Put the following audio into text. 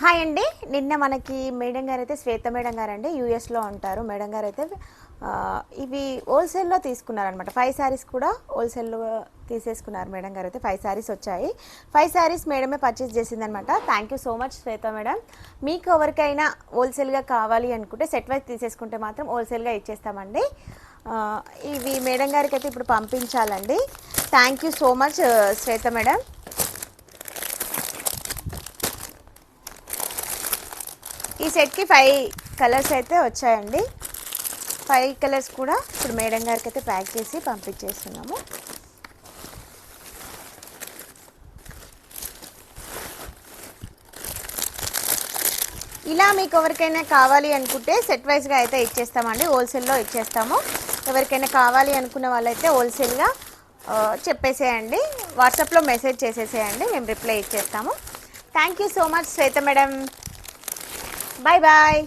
Hi అండి. నిన్న మనకి మేడం గారు అయితే శ్వేత మేడం గారు అండి యూఎస్లో ఉంటారు. మేడం గారు అయితే ఇవి హోల్సేల్లో తీసుకున్నారనమాట. 5 శారీస్ కూడా హోల్సేల్లో తీసేసుకున్నారు మేడం గారు. అయితే 5 శారీస్ వచ్చాయి. 5 శారీస్ మేడమే పర్చేస్ చేసిందనమాట. Thank you so much Shweta madam. మీకు ఎవరికైనా హోల్సేల్గా కావాలి అనుకుంటే సెట్ వైజ్ తీసేసుకుంటే మాత్రం హోల్సేల్గా ఇచ్చేస్తామండి. ఇవి మేడం గారికి అయితే ఇప్పుడు పంపించాలండి. Thank you so much Shweta madam. ఈ సెట్కి 5 కలర్స్ అయితే వచ్చాయండి. 5 కలర్స్ కూడా ఇప్పుడు మేడం గారికి అయితే ప్యాక్ చేసి పంపించేస్తున్నాము. ఇలా మీకు ఎవరికైనా కావాలి అనుకుంటే సెట్ వైజ్గా అయితే ఇచ్చేస్తామండి. హోల్సేల్లో ఇచ్చేస్తాము. ఎవరికైనా కావాలి అనుకున్న వాళ్ళైతే హోల్సేల్గా చెప్పేసేయండి. వాట్సాప్లో మెసేజ్ చేసేసేయండి, మేము రిప్లై ఇచ్చేస్తాము. Thank you so much Shweta madam. Bye bye.